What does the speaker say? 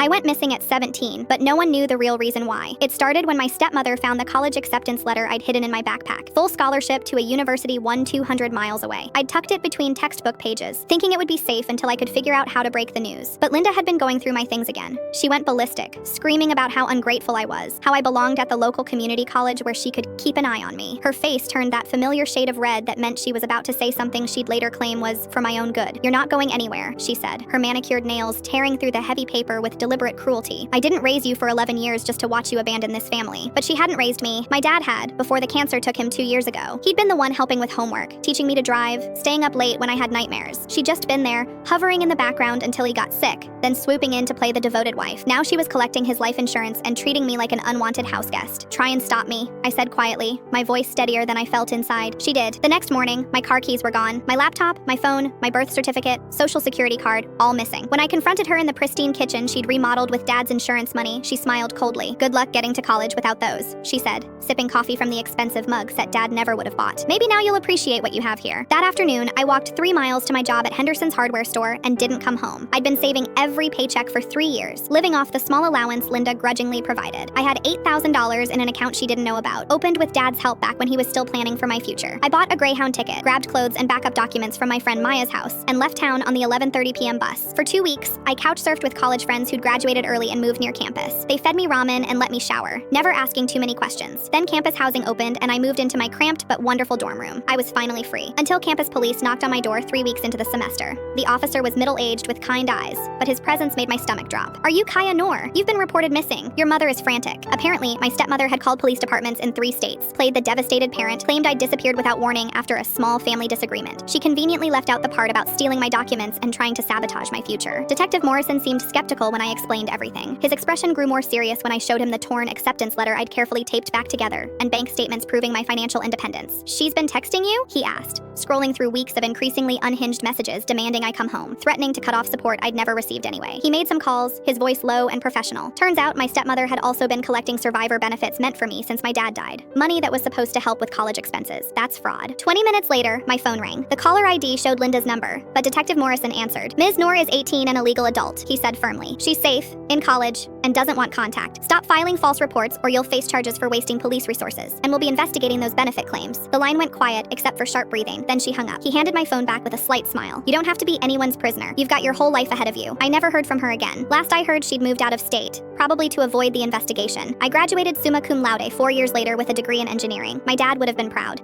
I went missing at 17, but no one knew the real reason why. It started when my stepmother found the college acceptance letter I'd hidden in my backpack. Full scholarship to a university 200 miles away. I'd tucked it between textbook pages, thinking it would be safe until I could figure out how to break the news. But Linda had been going through my things again. She went ballistic, screaming about how ungrateful I was, how I belonged at the local community college where she could keep an eye on me. Her face turned that familiar shade of red that meant she was about to say something she'd later claim was for my own good. "You're not going anywhere," she said, her manicured nails tearing through the heavy paper with deliberate cruelty. "I didn't raise you for 11 years just to watch you abandon this family." But she hadn't raised me. My dad had, before the cancer took him 2 years ago. He'd been the one helping with homework, teaching me to drive, staying up late when I had nightmares. She'd just been there, hovering in the background until he got sick, then swooping in to play the devoted wife. Now she was collecting his life insurance and treating me like an unwanted houseguest. "Try and stop me," I said quietly, my voice steadier than I felt inside. She did. The next morning, my car keys were gone. My laptop, my phone, my birth certificate, social security card, all missing. When I confronted her in the pristine kitchen she'd remodeled with Dad's insurance money, she smiled coldly. "Good luck getting to college without those," she said, sipping coffee from the expensive mug set Dad never would have bought. "Maybe now you'll appreciate what you have here." That afternoon, I walked 3 miles to my job at Henderson's hardware store and didn't come home. I'd been saving every paycheck for 3 years, living off the small allowance Linda grudgingly provided. I had $8,000 in an account she didn't know about, opened with Dad's help back when he was still planning for my future. I bought a Greyhound ticket, grabbed clothes and backup documents from my friend Maya's house, and left town on the 11:30 p.m. bus. For 2 weeks, I couch surfed with college friends who'd graduated early and moved near campus. They fed me ramen and let me shower, never asking too many questions. Then campus housing opened and I moved into my cramped but wonderful dorm room. I was finally free. Until campus police knocked on my door 3 weeks into the semester. The officer was middle-aged with kind eyes, but his presence made my stomach drop. "Are you Kaya Noor? You've been reported missing. Your mother is frantic." Apparently, my stepmother had called police departments in 3 states, played the devastated parent, claimed I'd disappeared without warning after a small family disagreement. She conveniently left out the part about stealing my documents and trying to sabotage my future. Detective Morrison seemed skeptical when I explained everything. His expression grew more serious when I showed him the torn acceptance letter I'd carefully taped back together, and bank statements proving my financial independence. "She's been texting you?" he asked, scrolling through weeks of increasingly unhinged messages demanding I come home, threatening to cut off support I'd never received anyway. He made some calls, his voice low and professional. Turns out my stepmother had also been collecting survivor benefits meant for me since my dad died. Money that was supposed to help with college expenses. That's fraud. 20 minutes later, my phone rang. The caller ID showed Linda's number, but Detective Morrison answered. "Ms. Noor is 18 and a legal adult," he said firmly. "She's safe, in college, and doesn't want contact. Stop filing false reports or you'll face charges for wasting police resources, and we'll be investigating those benefit claims." The line went quiet except for sharp breathing, then she hung up. He handed my phone back with a slight smile. "You don't have to be anyone's prisoner. You've got your whole life ahead of you." I never heard from her again. Last I heard, she'd moved out of state, probably to avoid the investigation. I graduated summa cum laude 4 years later with a degree in engineering. My dad would have been proud.